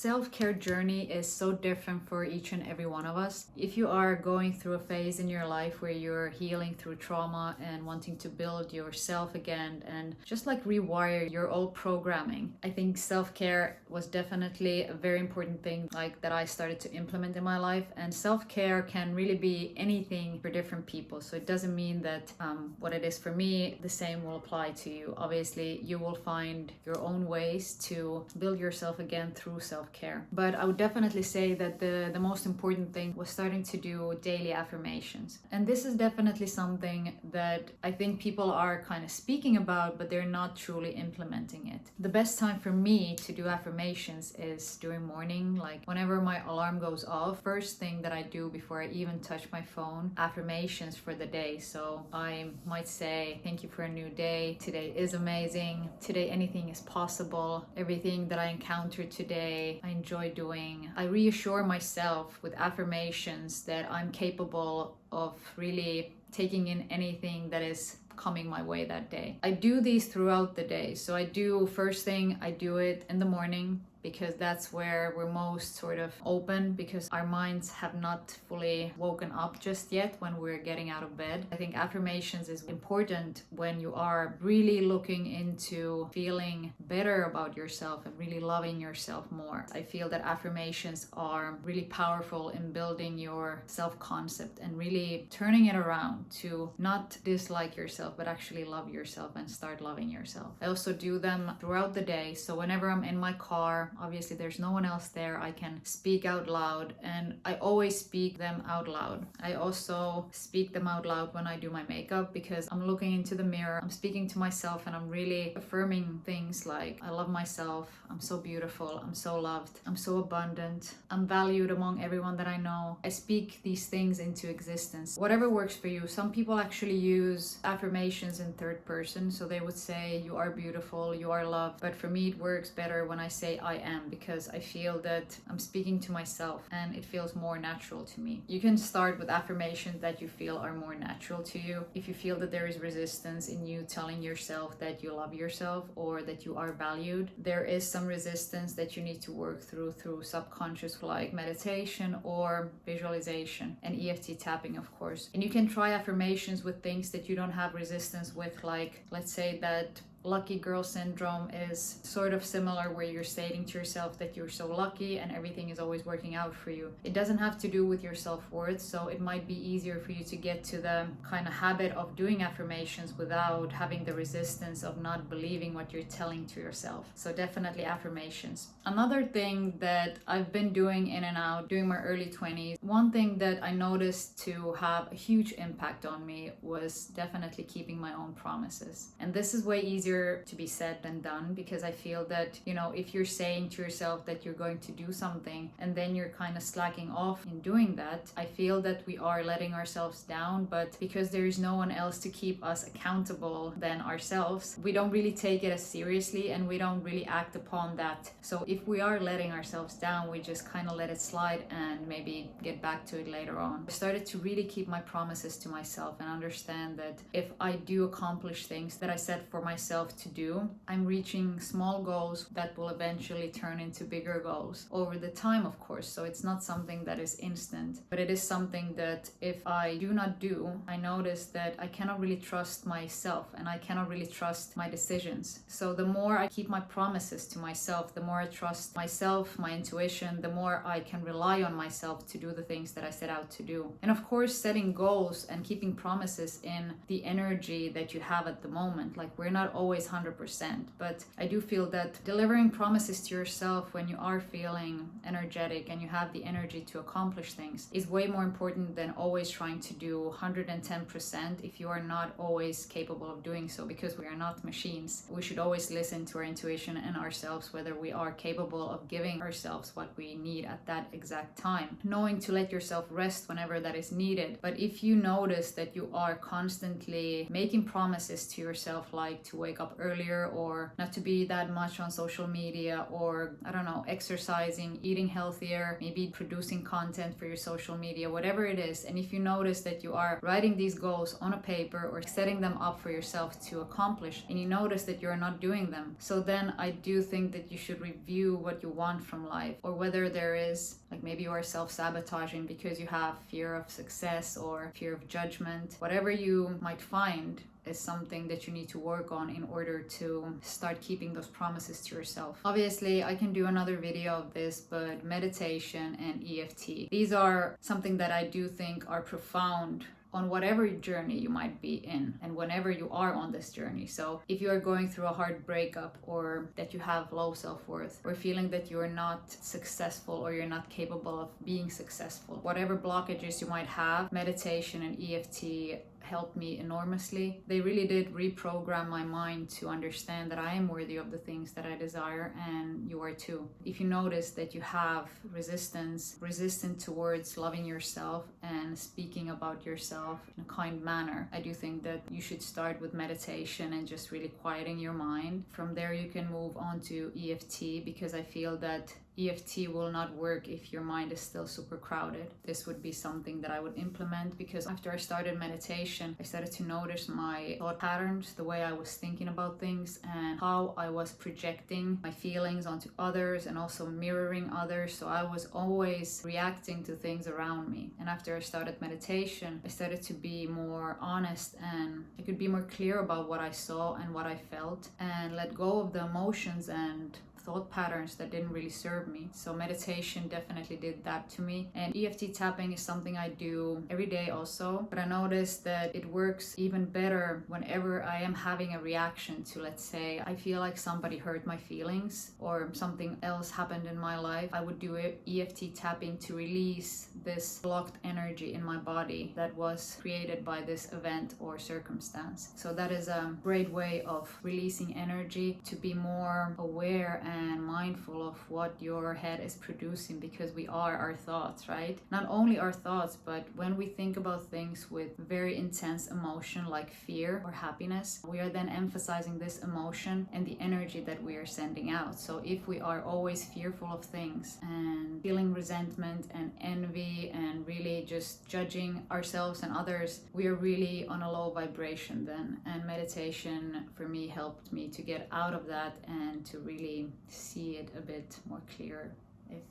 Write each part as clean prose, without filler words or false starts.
self-care journey is so different for each and every one of us. If you are going through a phase in your life where you're healing through trauma and wanting to build yourself again and just like rewire your old programming, I think self-care was definitely a very important thing like that I started to implement in my life. And self-care can really be anything for different people. So it doesn't mean that what it is for me, the same will apply to you. Obviously, you will find your own ways to build yourself again through self-care. But I would definitely say that the most important thing was starting to do daily affirmations. And this is definitely something that I think people are kind of speaking about, but they're not truly implementing it. The best time for me to do affirmations is during morning, like whenever my alarm goes off, first thing that I do before I even touch my phone, affirmations for the day. So I might say, thank you for a new day. Today is amazing. Today anything is possible. Everything that I encountered today, I enjoy doing. I reassure myself with affirmations that I'm capable of really taking in anything that is coming my way that day. I do these throughout the day. So I do first thing, I do it in the morning, because that's where we're most sort of open, because our minds have not fully woken up just yet when we're getting out of bed. I think affirmations is important when you are really looking into feeling better about yourself and really loving yourself more. I feel that affirmations are really powerful in building your self-concept and really turning it around to not dislike yourself, but actually love yourself and start loving yourself. I also do them throughout the day. So whenever I'm in my car, obviously there's no one else there, I can speak out loud, and I always speak them out loud. I also speak them out loud when I do my makeup, because I'm looking into the mirror, I'm speaking to myself, and I'm really affirming things like I love myself, I'm so beautiful, I'm so loved, I'm so abundant, I'm valued among everyone that I know. I speak these things into existence. Whatever works for you. Some people actually use affirmations in third person, so they would say you are beautiful, you are loved, but for me it works better when I say I am, because I feel that I'm speaking to myself and it feels more natural to me. You can start with affirmations that you feel are more natural to you. If you feel that there is resistance in you telling yourself that you love yourself or that you are valued, there is some resistance that you need to work through subconscious, like meditation or visualization and EFT tapping, of course. And you can try affirmations with things that you don't have resistance with, like let's say that lucky girl syndrome is sort of similar, where you're stating to yourself that you're so lucky and everything is always working out for you. It doesn't have to do with your self-worth, so it might be easier for you to get to the kind of habit of doing affirmations without having the resistance of not believing what you're telling to yourself. So definitely affirmations. Another thing that I've been doing in and out during my early 20s, one thing that I noticed to have a huge impact on me was definitely keeping my own promises. And this is way easier to be said than done, because I feel that, you know, if you're saying to yourself that you're going to do something and then you're kind of slacking off in doing that, I feel that we are letting ourselves down. But because there is no one else to keep us accountable than ourselves, we don't really take it as seriously and we don't really act upon that. So if we are letting ourselves down, we just kind of let it slide and maybe get back to it later on. I started to really keep my promises to myself and understand that if I do accomplish things that I set for myself to do, I'm reaching small goals that will eventually turn into bigger goals over the time, of course. So it's not something that is instant, but it is something that if I do not do, I notice that I cannot really trust myself and I cannot really trust my decisions. So the more I keep my promises to myself, the more I trust myself, my intuition, the more I can rely on myself to do the things that I set out to do. And of course, setting goals and keeping promises in the energy that you have at the moment. Like, we're not always 100%, but I do feel that delivering promises to yourself when you are feeling energetic and you have the energy to accomplish things is way more important than always trying to do 110% if you are not always capable of doing so, because we are not machines. We should always listen to our intuition and ourselves, whether we are capable of giving ourselves what we need at that exact time, knowing to let yourself rest whenever that is needed. But if you notice that you are constantly making promises to yourself, like to wake up earlier, or not to be that much on social media, or I don't know, exercising, eating healthier, maybe producing content for your social media, whatever it is. And if you notice that you are writing these goals on a paper or setting them up for yourself to accomplish, and you notice that you're not doing them, so then I do think that you should review what you want from life, or whether there is, like, maybe you are self-sabotaging because you have fear of success or fear of judgment. Whatever you might find is something that you need to work on in order to start keeping those promises to yourself. Obviously, I can do another video of this, but meditation and EFT, these are something that I do think are profound on whatever journey you might be in and whenever you are on this journey. So if you are going through a hard breakup, or that you have low self-worth, or feeling that you're not successful or you're not capable of being successful, whatever blockages you might have, meditation and EFT helped me enormously. They really did reprogram my mind to understand that I am worthy of the things that I desire, and you are too. If you notice that you have resistant towards loving yourself and speaking about yourself in a kind manner, I do think that you should start with meditation and just really quieting your mind. From there you can move on to EFT, because I feel that EFT will not work if your mind is still super crowded. This would be something that I would implement, because after I started meditation, I started to notice my thought patterns, the way I was thinking about things, and how I was projecting my feelings onto others and also mirroring others. So I was always reacting to things around me. And after I started meditation, I started to be more honest, and I could be more clear about what I saw and what I felt, and let go of the emotions and thought patterns that didn't really serve me. So meditation definitely did that to me. And EFT tapping is something I do every day also, but I noticed that it works even better whenever I am having a reaction to, let's say, I feel like somebody hurt my feelings or something else happened in my life. I would do EFT tapping to release this blocked energy in my body that was created by this event or circumstance. So that is a great way of releasing energy, to be more aware and mindful of what your head is producing, because we are our thoughts, right? Not only our thoughts, but when we think about things with very intense emotion like fear or happiness, we are then emphasizing this emotion and the energy that we are sending out. So if we are always fearful of things and feeling resentment and envy and really just judging ourselves and others, we are really on a low vibration then. And meditation for me helped me to get out of that and to really see it a bit more clear, if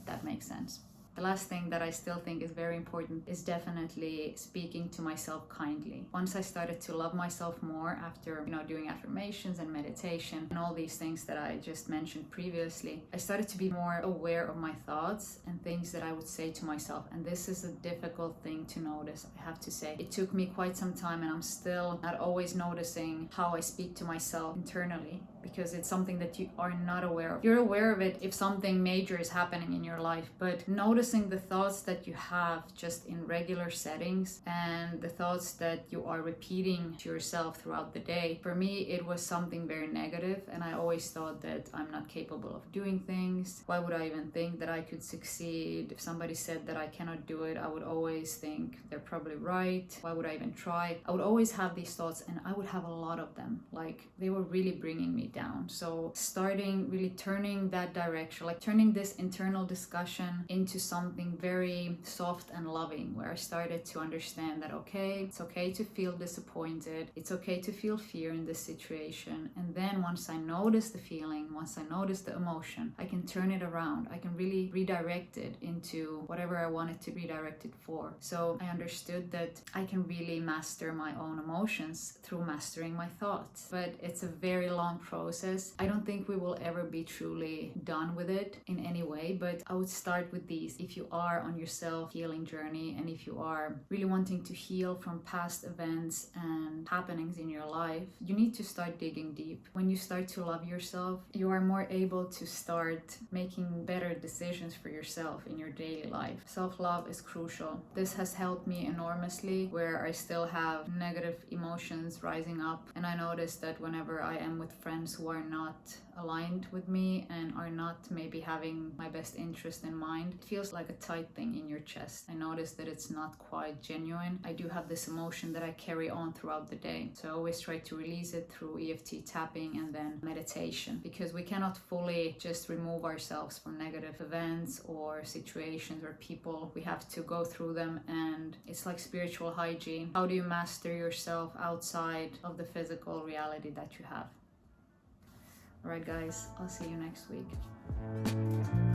that makes sense. The last thing that I still think is very important is definitely speaking to myself kindly. Once I started to love myself more after, doing affirmations and meditation and all these things that I just mentioned previously, I started to be more aware of my thoughts and things that I would say to myself. And this is a difficult thing to notice, I have to say. It took me quite some time, and I'm still not always noticing how I speak to myself internally, because it's something that you are not aware of. You're aware of it if something major is happening in your life, but noticing the thoughts that you have just in regular settings and the thoughts that you are repeating to yourself throughout the day, for me it was something very negative, and I always thought that I'm not capable of doing things. Why would I even think that I could succeed? If somebody said that I cannot do it, I would always think they're probably right. Why would I even try? I would always have these thoughts, and I would have a lot of them. Like, they were really bringing me down. So starting really turning that direction, like turning this internal discussion into something very soft and loving, where I started to understand that, okay, it's okay to feel disappointed, it's okay to feel fear in this situation, and then once I notice the feeling, once I notice the emotion, I can turn it around. I can really redirect it into whatever I wanted to redirect it for. So I understood that I can really master my own emotions through mastering my thoughts, but it's a very long process. I don't think we will ever be truly done with it in any way, but I would start with these. If you are on your self-healing journey, and if you are really wanting to heal from past events and happenings in your life, you need to start digging deep. When you start to love yourself, you are more able to start making better decisions for yourself in your daily life. Self-love is crucial. This has helped me enormously, where I still have negative emotions rising up, and I notice that whenever I am with friends ones who are not aligned with me and are not maybe having my best interest in mind. It feels like a tight thing in your chest. I notice that it's not quite genuine. I do have this emotion that I carry on throughout the day. So I always try to release it through EFT tapping and then meditation, because we cannot fully just remove ourselves from negative events or situations or people. We have to go through them, and it's like spiritual hygiene. How do you master yourself outside of the physical reality that you have? Alright guys, I'll see you next week.